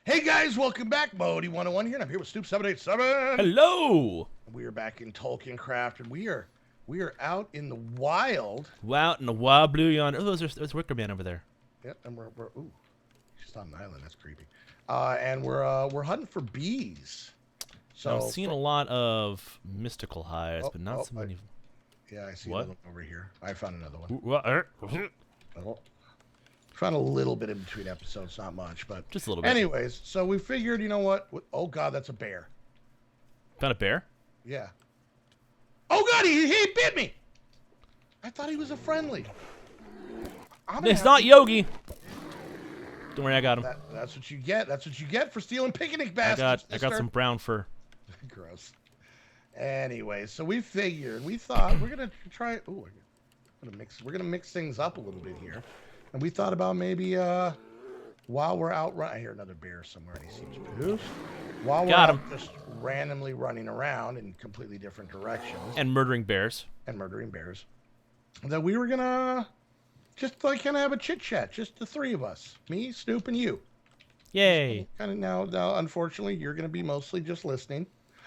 Hey guys, welcome back. Modii 101 here, and I'm here with Stoop 787. Hello. We are back in TolkienCraft, and we are out in the wild. Wow, in the wild blue yonder. Oh, there's Wicker Man over there. Yep, and we're ooh, she's on an island. That's creepy. And we're hunting for bees. Now, I'm So seeing a lot of mystical hives, but not so many. yeah, I see What? another one over here. I found another one. What? Oh, found a little bit in between episodes, not much, but Just a little bit. anyways. So we figured, you know what? Oh God, that's a bear. Found a bear? Yeah. Oh God, he bit me. I thought he was a friendly. It's not Yogi. Don't worry, I got him. That's what you get. That's what you get for stealing picnic baskets. I got some brown fur. Gross. Anyway, so we thought we're gonna try. Ooh, we're gonna mix things up a little bit here, and we thought about maybe while we're out I hear another bear somewhere, and he seems pissed. While we're out just randomly running around in completely different directions And murdering bears. that we were gonna just like kind of have a chit chat, just the three of us, me, Snoop, and you. Yay. Kind of now, unfortunately, you're gonna be mostly just listening.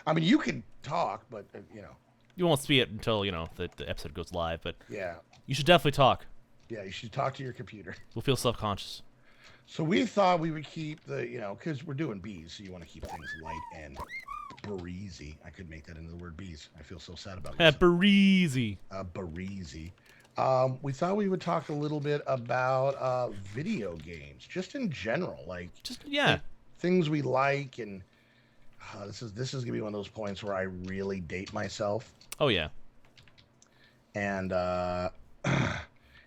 I mean, you can talk, but you know. You won't see it until, the episode goes live, but Yeah. you should definitely talk. Yeah, you should talk to your computer. We'll feel self-conscious. So we thought we would keep because we're doing bees, so you want to keep things light and breezy. I could make that into the word bees. I feel so sad about this. Breezy. Breezy. We thought we would talk a little bit about video games, just in general, like things we like, and this is gonna be one of those points where I really date myself. Oh yeah. And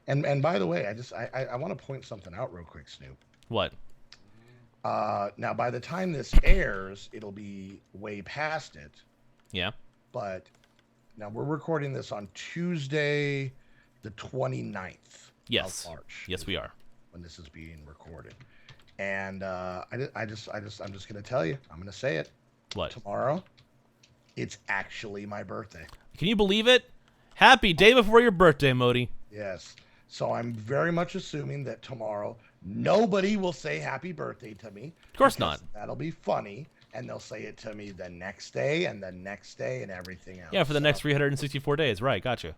and by the way, I want to point something out real quick, Snoop. What? Now, by the time this airs, it'll be way past it. Yeah. But now we're recording this on Tuesday, the 29th Yes. of March. Yes, we are. When this is being recorded. And I'm just going to tell you, I'm going to say it. What? Tomorrow, it's actually my birthday. Can you believe it? Happy day before your birthday, Modii. Yes. So I'm very much assuming that tomorrow nobody will say happy birthday to me. Of course not. That'll be funny. And they'll say it to me the next day and the next day and everything else. Yeah, for the next 364 days. Right, gotcha.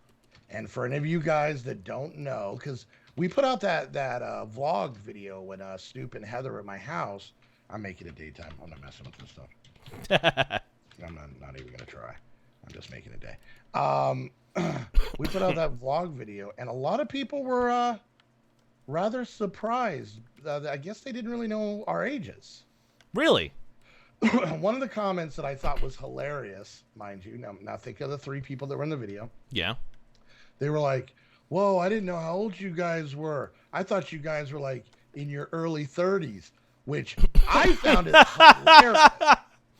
And for any of you guys that don't know, because we put out that vlog video when Snoop and Heather were at my house. I'm making it daytime. I'm not messing with this stuff. I'm not even going to try. I'm just making it day. We put out that vlog video, and a lot of people were rather surprised. I guess they didn't really know our ages. Really? One of the comments that I thought was hilarious, mind you, now think of the three people that were in the video. Yeah. They were like, whoa, I didn't know how old you guys were. I thought you guys were like in your early 30s, which I found it hilarious.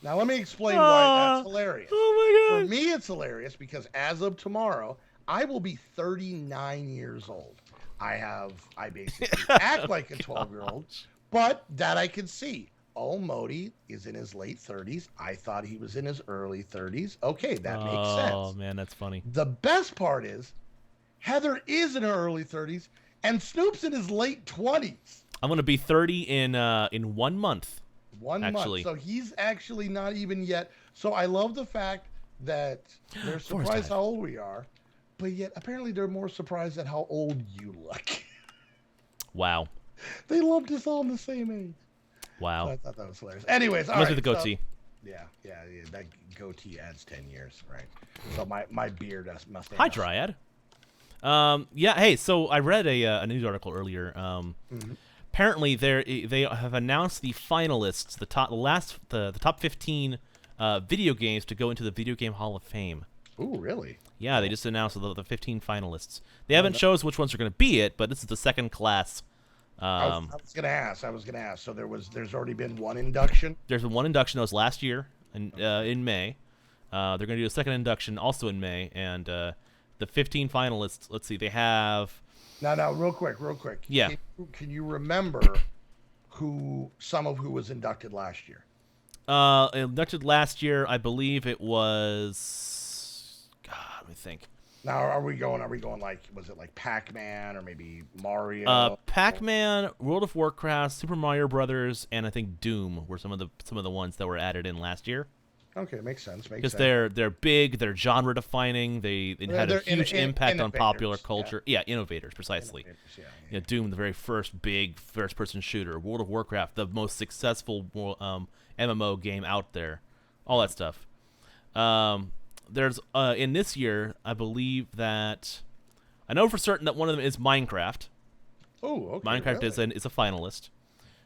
Now, let me explain why that's hilarious. Oh, my God. For me, it's hilarious because as of tomorrow, I will be 39 years old. I basically act like a 12-year-old, but that I can see. Oh, Modii is in his late 30s. I thought he was in his early 30s. Okay, that makes sense. Oh, man, that's funny. The best part is Heather is in her early 30s, and Snoop's in his late 20s. I'm going to be 30 in 1 month. 1 month. So he's actually not even yet. So I love the fact that they're surprised how old we are, but yet apparently they're more surprised at how old you look. Wow. They lumped us all in the same age. Wow. So I thought that was hilarious. Anyways, all Must right. be the goatee. Yeah, that goatee adds 10 years, right? So my beard must have. Hi, Dryad. Yeah, hey, so I read a news article earlier. Apparently, they have announced the finalists, the top 15 video games to go into the Video Game Hall of Fame. Ooh, really? Yeah, they just announced the 15 finalists. They haven't shown us which ones are going to be it, but this is the second class. I was gonna ask. So there's already been one induction. There's been one induction that was last year in May. They're going to do a second induction also in May, and the 15 finalists. Let's see, they have. Now, real quick. Yeah. Can you remember some of who was inducted last year? Inducted last year, I believe it was. God, let me think. Now, are we going? Like, was it like Pac-Man or maybe Mario? Pac-Man, World of Warcraft, Super Mario Brothers, and I think Doom were some of the ones that were added in last year. Okay, makes sense. Makes Because sense. they're big, they're genre defining, they had a huge impact on popular Innovators. Yeah, culture. Yeah, innovators, precisely. innovators. Yeah, You know, Doom, the very first big first person shooter. World of Warcraft, the most successful MMO game out there. All that stuff. There's in this year, I believe that I know for certain that one of them is Minecraft. Oh, okay. Minecraft Really? is a finalist.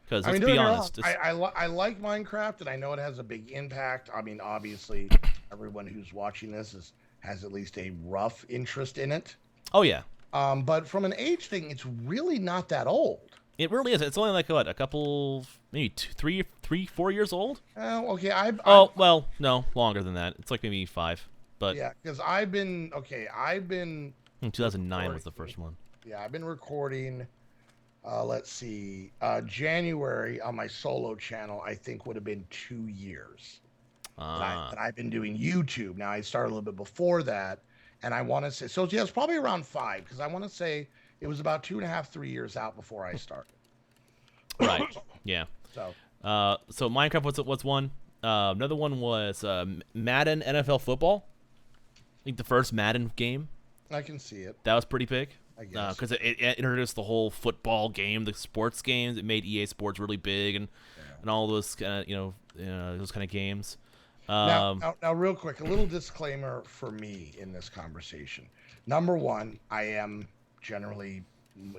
Because I mean, let's don't be get me wrong. honest, I like Minecraft, and I know it has a big impact. I mean, obviously, everyone who's watching this has at least a rough interest in it. oh yeah, But from an age thing, it's really not that old. it really is. It's only like what, a couple, maybe 4 years old. Okay, Oh well, no, longer than that. It's like maybe 5. But yeah, because I've been 2009 was the recording. first one. Yeah, I've been recording. Let's see, January on my solo channel, I think would have been 2 years that I've been doing YouTube. Now I started a little bit before that, and I want to say so. Yeah, it's probably around 5 because I want to say it was about 2.5, 3 years out before I started. Right. Yeah. So So Minecraft was one. Another one was Madden NFL Football. I think the first Madden game. I can see it. That was pretty big. I guess. Because it introduced the whole football game, the sports games. It made EA Sports really big, and all those kind of those kind of games. Now, real quick, a little disclaimer for me in this conversation. Number one, I am generally,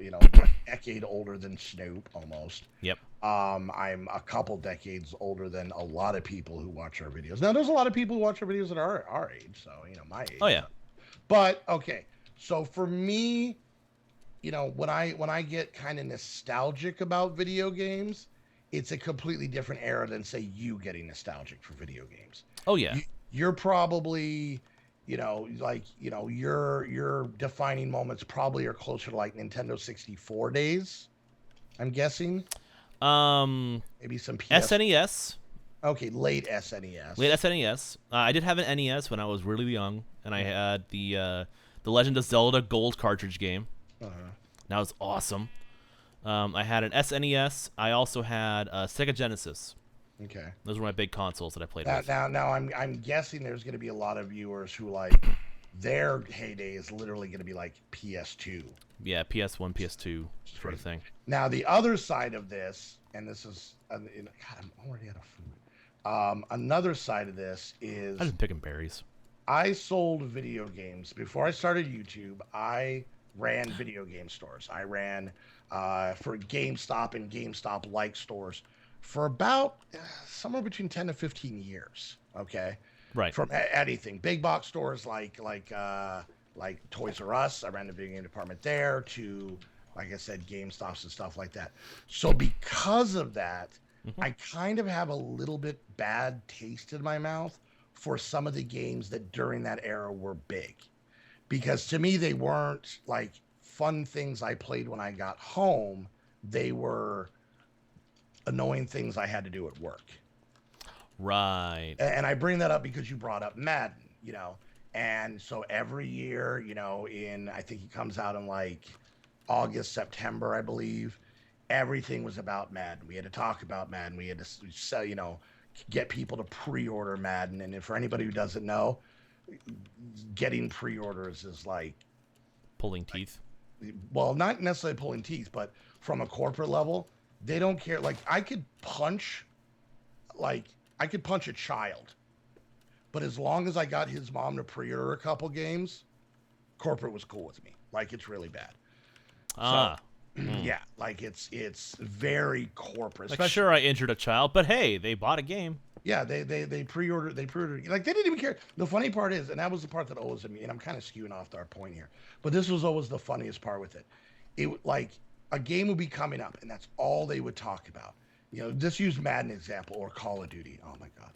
a decade older than Snoop, almost. Yep. I'm a couple decades older than a lot of people who watch our videos. Now, there's a lot of people who watch our videos that are our age, so my age. Oh yeah. But okay, so for me, when I get kind of nostalgic about video games, it's a completely different era than say you getting nostalgic for video games. Oh yeah. You're probably, your defining moments probably are closer to like Nintendo 64 days. I'm guessing. Maybe some PS. SNES. Okay, late SNES. Late SNES. I did have an NES when I was really young, and I had the Legend of Zelda Gold cartridge game. Uh-huh. That was awesome. I had an SNES. I also had a Sega Genesis. Okay. Those were my big consoles that I played with. Now I'm guessing there's going to be a lot of viewers who like their heyday is literally going to be like PS2. Yeah, PS1, PS2 sort of thing. Now the other side of this, and this is, God, I'm already out of food. Another side of this is I was picking berries. I sold video games before I started YouTube. I ran video game stores. I ran for GameStop and GameStop-like stores for about somewhere between 10 to 15 years. Okay, Right. from anything big box stores like Toys R Us. I ran the video game department there to, like I said, GameStops and stuff like that. So because of that, I kind of have a little bit bad taste in my mouth for some of the games that during that era were big, because to me they weren't like fun things I played when I got home. They were annoying things I had to do at work. Right. And I bring that up because you brought up Madden, and so every year, I think it comes out in like August, September, I believe. Everything was about Madden. We had to talk about Madden. We had to sell, get people to pre-order Madden. And for anybody who doesn't know, getting pre-orders is like Pulling teeth. well, not necessarily pulling teeth, but from a corporate level, they don't care. Like I could punch a child, but as long as I got his mom to pre-order a couple games, corporate was cool with me. Like it's really bad. Yeah, like it's very corporate. Like, sure, I injured a child, but hey, they bought a game. Yeah, they pre-ordered, like they didn't even care. The funny part is, and that was the part that always me, and I'm kind of skewing off our point here, but this was always the funniest part with it. It like a game would be coming up, and that's all they would talk about. Just use Madden example or Call of Duty. Oh my God.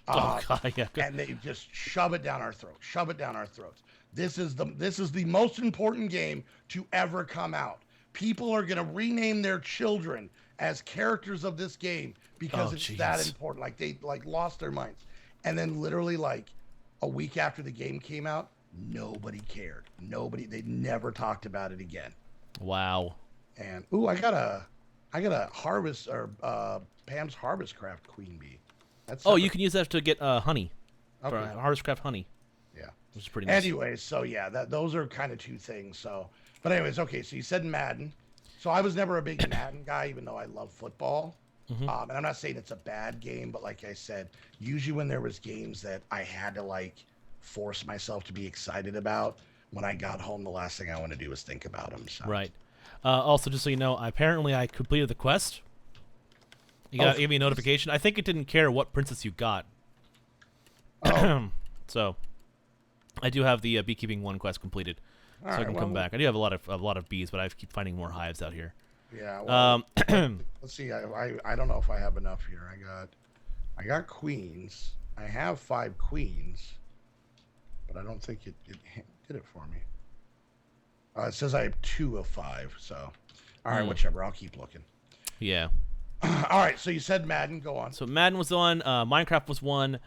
Oh God, yeah. And they just shove it down our throats. Shove it down our throats. This is the most important game to ever come out. People are gonna rename their children as characters of this game because it's that important. Like they lost their minds. And then literally like a week after the game came out, Nobody cared. They never talked about it again. Wow. And I got a harvest or Pam's Harvest Craft queen bee. That's Oh, you separate. can use that to get honey. For Okay. Harvestcraft honey, Yeah. which is pretty nice. Anyways, so yeah, those are kind of two things. So, but anyways, okay. So you said Madden. So I was never a big Madden guy, even though I love football. And I'm not saying it's a bad game, but like I said, usually when there was games that I had to like force myself to be excited about, when I got home, the last thing I want to do is think about them. So. Right. Also, just so you know, apparently I completed the quest. Gave me a notification. I think it didn't care what princess you got. Oh. So, I do have the beekeeping 1 quest completed, so I can come back. I do have a lot of bees, but I keep finding more hives out here. Yeah. Well, let's see. I don't know if I have enough here. I got queens. I have 5 queens, but I don't think it did it for me. It says I have 2 of 5. So, all right, whichever. I'll keep looking. Yeah. All right. So you said Madden. Go on. So Madden was one. Minecraft was one.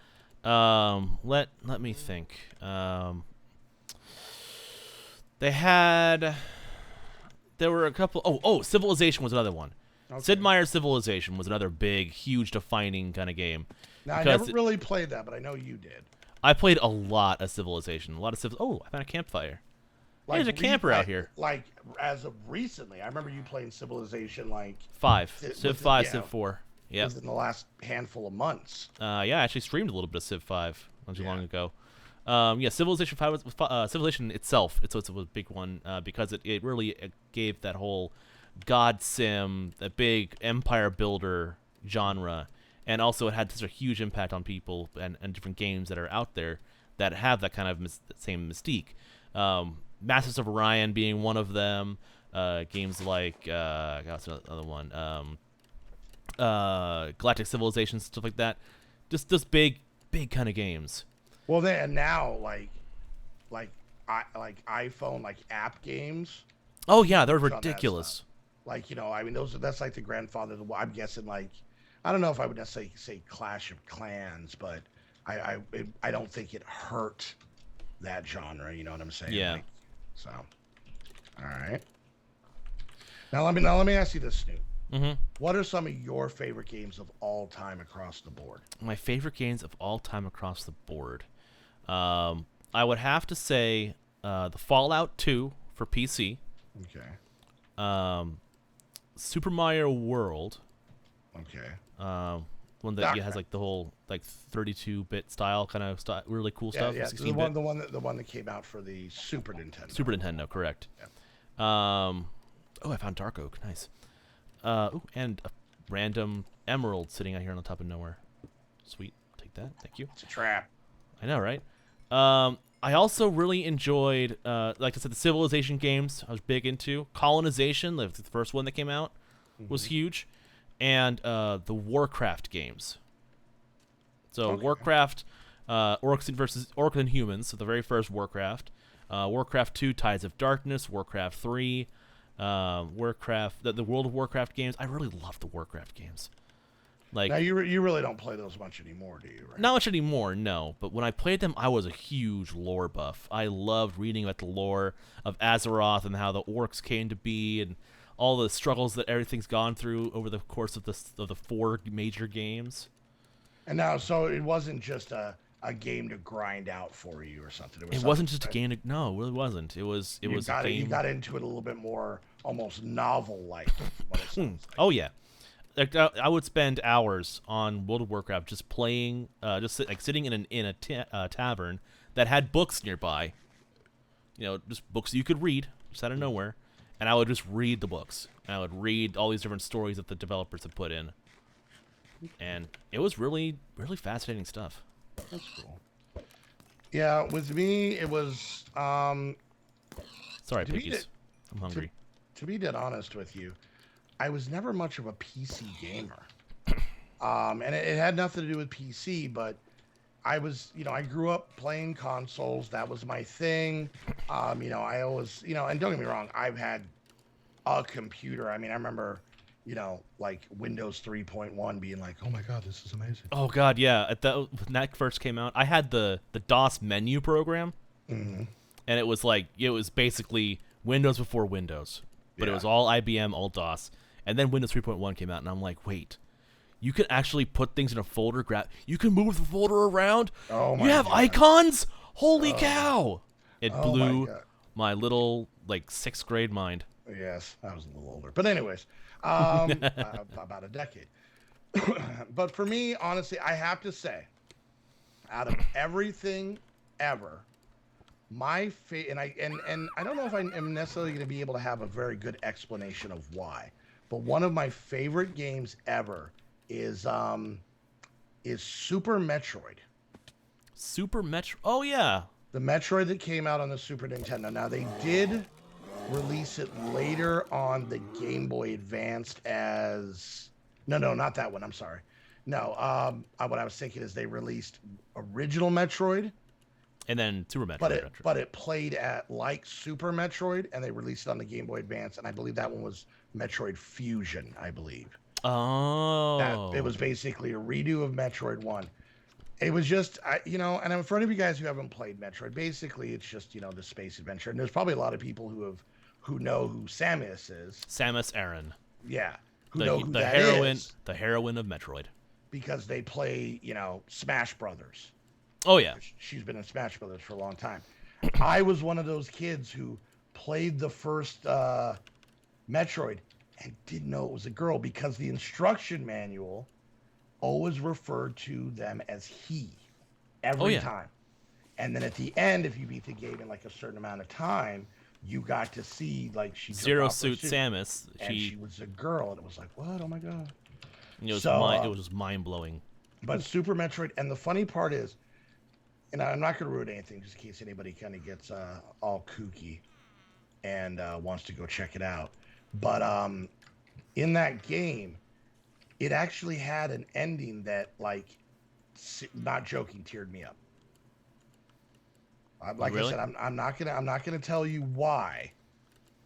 Let me think. There were a couple. Oh, Civilization was another one. Okay. Sid Meier's Civilization was another big, huge, defining kind of game. Now I never really played that, but I know you did. I played a lot of Civilization. Oh, I found a campfire. Like, there's a camper out here. Like as of recently, I remember you playing Civilization like 5, Civ 5, Civ 4. Yeah. Within the last handful of months. Yeah, I actually streamed a little bit of Civ 5 not too long ago. Yeah, Civilization 5 was Civilization itself. It was a big one because it really gave that whole God sim, a big empire builder genre, and also it had such a huge impact on people and different games that are out there that have that kind of same mystique. Masters of Orion being one of them. Games like what's another one? Galactic Civilization, stuff like that. Just big kind of games. Well, then now like iPhone like app games. Oh yeah, they're ridiculous. Like I mean that's like the grandfather. I'm guessing like I don't know if I would necessarily say Clash of Clans, but I don't think it hurt that genre. You know what I'm saying? Yeah. Like, so, all right. Now let me ask you this, Snoop. Mm-hmm. What are some of your favorite games of all time across the board? My favorite games of all time across the board. I would have to say the Fallout 2 for PC. Okay. Super Mario World. Okay. One that has like the whole like 32-bit style kind of really cool stuff. Yeah, the one that came out for the Super Nintendo. Super Nintendo, correct. Yeah. Oh, I found Dark Oak. Nice. And a random emerald sitting out here on the top of nowhere. Sweet. Take that. Thank you. It's a trap. I know, right? I also really enjoyed, like I said, the Civilization games. I was big into Colonization. The first one that came out was huge, and the Warcraft games. So Warcraft, Orcs and Humans. So the very first Warcraft. Warcraft 2, Tides of Darkness. Warcraft 3. Warcraft, the World of Warcraft games. I really love the Warcraft games. Like, now you really don't play those much anymore, do you? Right? Not much anymore, no. But when I played them, I was a huge lore buff. I loved reading about the lore of Azeroth and how the orcs came to be and all the struggles that everything's gone through over the course of the 4 major games. And now, so it wasn't just a game to grind out for you or something. It wasn't just a game to, no, it really wasn't. It was a game. You got into it a little bit more, almost novel-like. Oh yeah. Like, I would spend hours on World of Warcraft just playing, sitting in a tavern that had books nearby. Just books you could read just out of nowhere, and I would just read the books. And I would read all these different stories that the developers had put in, and it was really, really fascinating stuff. That's cool. Yeah, with me it was. Sorry, piggies. I'm hungry. To be dead honest with you, I was never much of a PC gamer. And it had nothing to do with PC, but I was, I grew up playing consoles. That was my thing. I always, and don't get me wrong, I've had a computer. I mean, I remember, like Windows 3.1 being like, oh my God, this is amazing. Oh God, yeah. When that first came out, I had the DOS menu program. Mm-hmm. And it was basically Windows before Windows, but it was all IBM, all DOS. And then Windows 3.1 came out, and I'm like, wait, you can actually put things in a folder. You can move the folder around. Oh You my have God. icons. Holy cow! It Oh my blew God. my little like 6th grade mind. Yes, I was a little older, but anyways, about a decade. But for me, honestly, I have to say, out of everything ever, my and I don't know if I am necessarily going to be able to have a very good explanation of why, but one of my favorite games ever is Super Metroid. Super Metro. Oh yeah. The Metroid that came out on the Super Nintendo. Now they did release it later on the Game Boy Advanced as no, not that one. I'm sorry. No, what I was thinking is they released original Metroid, And then Super Metroid. but it played at like Super Metroid, and they released it on the Game Boy Advance, and I believe that one was Metroid Fusion. I believe that Oh. it was basically a redo of Metroid One. It was just, and for any of you guys who haven't played Metroid, basically it's just the space adventure, and there's probably a lot of people who know who Samus is. Samus Aran. Yeah, who The know who the that heroine is the heroine of Metroid. because they play Smash Brothers. Oh yeah. She's been in Smash Brothers for a long time. I was one of those kids who played the first Metroid and didn't know it was a girl because the instruction manual always referred to them as he every time. And then at the end, if you beat the game in like a certain amount of time, you got to see like she Zero Suit Samus. and she was a girl, and it was like, what? Oh my God. It was it was mind blowing. But Super Metroid, and the funny part is, and I'm not going to ruin anything just in case anybody kind of gets all kooky and wants to go check it out. But in that game, it actually had an ending that, like, not joking, teared me up. Like really? I said, I'm not gonna tell you why,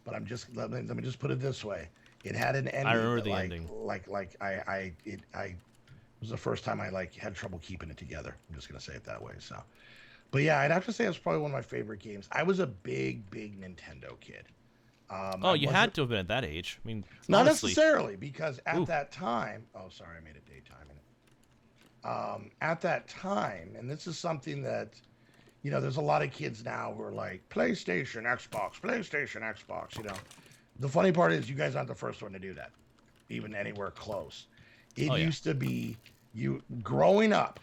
but let me just put it this way. It had an ending. I remember that, the like, ending. It was the first time I had trouble keeping it together. I'm just gonna say it that way. So, but yeah, I'd have to say it's probably one of my favorite games. I was a big Nintendo kid. You had to have been at that age. I mean, not honestly, necessarily, because at that time. Oh, sorry, I made it daytime. At that time, and this is something that, there's a lot of kids now who are like PlayStation, Xbox. The funny part is you guys aren't the first one to do that, even anywhere close. It used to be you growing up,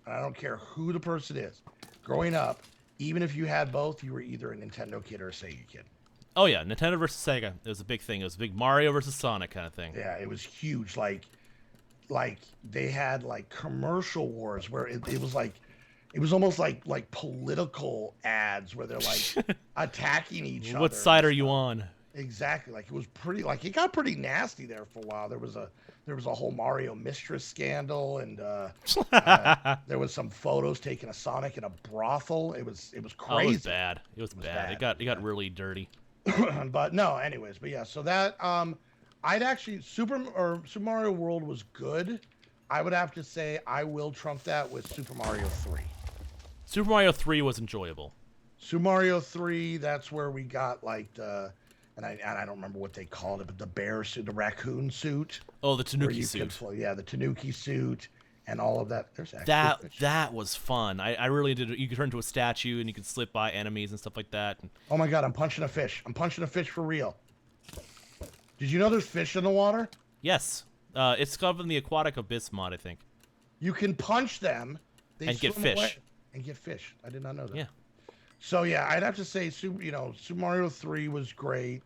and I don't care who the person is, growing up, even if you had both, you were either a Nintendo kid or a Sega kid. Oh yeah, Nintendo versus Sega. It was a big thing. It was a big Mario versus Sonic kind of thing. Yeah, it was huge. Like they had like commercial wars where it was like, it was almost like political ads where they're like attacking each other. What side are you on? Exactly. Like it was pretty, like it got pretty nasty there for a while. There was a whole Mario mistress scandal, and there was some photos taken of Sonic in a brothal. It was crazy. Oh, it was bad. It was bad. It got really dirty. But no, anyways, but yeah, so that I'd actually Super Mario World was good. I would have to say I will trump that with Super Mario 3. Super Mario 3 was enjoyable. Super Mario 3, that's where we got like the, and I don't remember what they called it, but the bear suit, the raccoon suit. Oh, the Tanuki suit. The Tanuki suit and all of that. There's actually that was fun. I really did. You could turn into a statue and you could slip by enemies and stuff like that. Oh my God, I'm punching a fish. I'm punching a fish for real. Did you know there's fish in the water? Yes. It's covered in the Aquatic Abyss mod, I think. You can punch them. And get fish. Away and get fish. I did not know that. Yeah. So yeah, I'd have to say Super Mario 3 was great.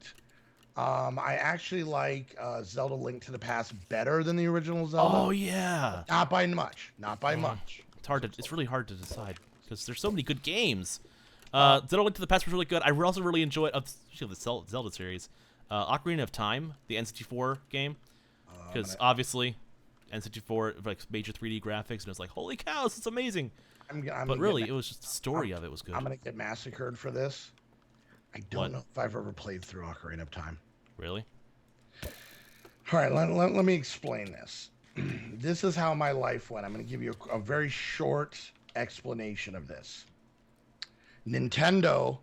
I actually like Zelda Link to the Past better than the original Zelda. Oh yeah. Not by much. Not by much. It's really hard to decide because there's so many good games. Zelda Link to the Past was really good. I also really enjoyed the Zelda series. Ocarina of Time, the N64 game, because obviously N64 like major 3D graphics, and it's like, holy cow, this is amazing. But really, it was just the story of it was good. I'm gonna get massacred for this. I don't know if I've ever played through Ocarina of Time. Really? All right, let me explain this. This is how my life went. I'm going to give you a very short explanation of this. Nintendo,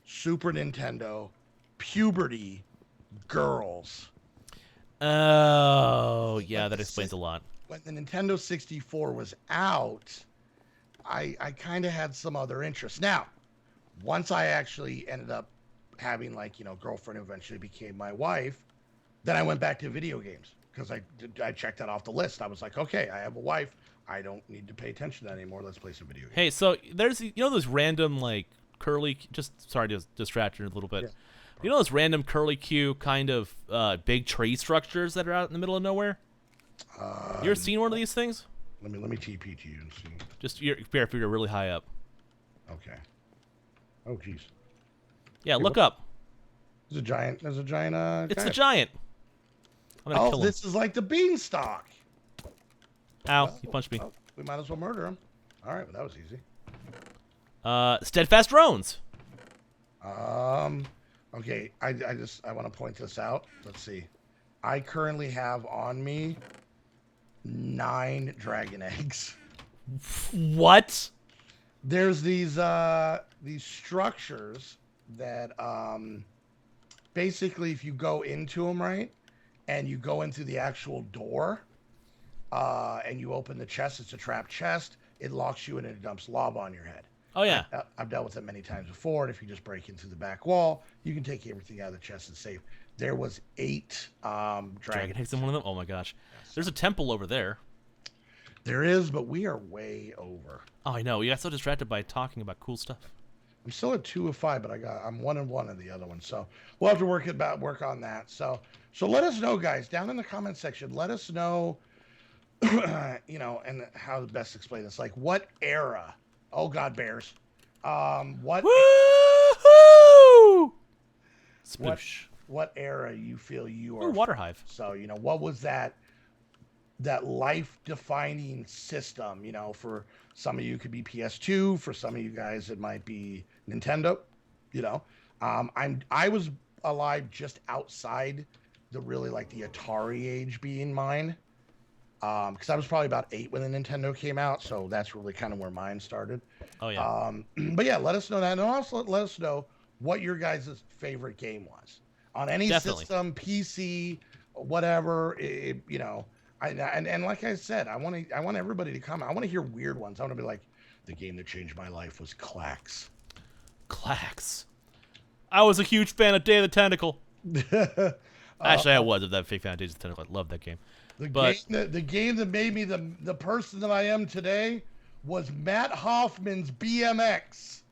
Super Nintendo, puberty, girls. Oh, yeah, When that explains a lot. When the Nintendo 64 was out, I kind of had some other interests. Now, once I actually ended up having girlfriend who eventually became my wife, then I went back to video games because I checked that off the list. I was like, okay, I have a wife. I don't need to pay attention to that anymore. Let's play some video games. Hey, so there's those random curly. Just sorry to distract you a little bit. Yeah. You know those random curly Q kind of big tree structures that are out in the middle of nowhere? You ever seen one of these things? Let me TP to you and see. Just if you're really high up. Okay. Oh jeez. Yeah, look up. There's a giant. It's the giant. I'm gonna kill him. This is like the beanstalk. Ow! Well, You punched me. well, we might as well murder him. All right, well, that was easy. Steadfast drones. Okay. I want to point this out. Let's see. I currently have on me 9 dragon eggs. What? There's these structures that basically if you go into them right and you go into the actual door and you open the chest, it's a trap chest, it locks you in and it dumps lava on your head. Oh yeah. I've dealt with it many times before, and if you just break into the back wall, you can take everything out of the chest and save. There was 8 Dragon eggs in one of them. Oh my gosh. There's a temple over there. There is, but we are way over. Oh, I know. You got so distracted by talking about cool stuff. I'm still at 2 of 5, but I'm 1 and 1 in the other one. So we'll have to work on that. So let us know, guys, down in the comment section. Let us know, and how to best explain this. Like what era? Oh God, bears. Woohoo! Sploosh. What era you feel you are? Ooh, water hive. So what was that life-defining system? For some of you it could be PS2. For some of you guys it might be Nintendo. I was alive just outside the really the Atari age being mine. Because I was probably about 8 when the Nintendo came out, so that's really kind of where mine started. Oh yeah. But yeah, let us know that, and also let us know what your guys' favorite game was on any system, PC, whatever. And like I said, I want everybody to comment. I want to hear weird ones. I want to be like, the game that changed my life was Clax. Clax. I was a huge fan of Day of the Tentacle. Actually, I was of that fake fan of Day of the Tentacle. I love that game. The game that made me the person that I am today was Matt Hoffman's BMX.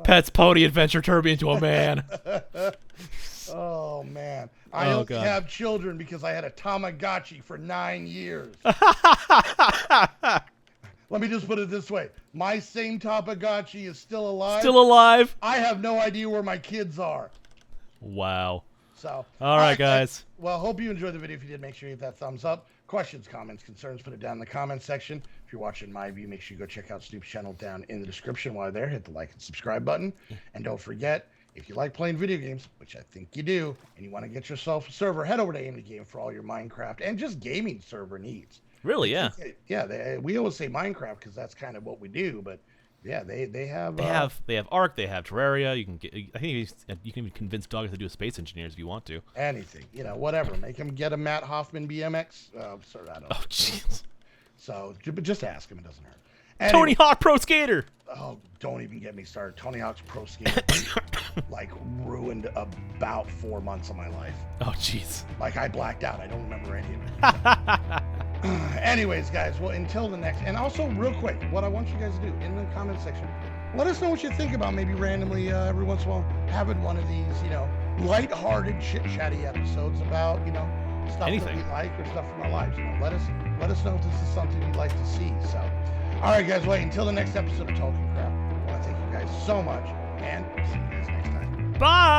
Pet's Pony Adventure turned me into a man. Oh man, I only have children because I had a Tamagotchi for 9 years. Let me just put it this way: my same Tamagotchi is still alive. Still alive? I have no idea where my kids are. Wow. So, all right, guys. Well, hope you enjoyed the video. If you did, make sure you hit that thumbs up. Questions, comments, concerns, put it down in the comment section. If you're watching my view, make sure you go check out Snoop's channel down in the description. While you're there, hit the like and subscribe button. And don't forget, if you like playing video games, which I think you do, and you want to get yourself a server, head over to AIM the Game for all your Minecraft and just gaming server needs. Really? Yeah. Yeah. We always say Minecraft because that's kind of what we do, but yeah, they have Ark, they have Terraria. You can I think you can even convince dogs to do a Space Engineers if you want to. Anything, whatever. Make him get a Matt Hoffman BMX. Sorry, I don't know. Oh jeez. So, but just ask him; it doesn't hurt. Anyway, Tony Hawk Pro Skater. Oh, don't even get me started. Tony Hawk's Pro Skater ruined about 4 months of my life. Oh jeez. I blacked out. I don't remember any of it. Anyways, guys, well, until the next, and also real quick, what I want you guys to do in the comment section, let us know what you think about maybe randomly every once in a while having one of these, lighthearted, chit-chatty episodes about, stuff anything that we like or stuff from our lives. Let us know if this is something you'd like to see. So, all right, guys, wait until the next episode of TolkienCraft. I want to thank you guys so much, and see you guys next time. Bye.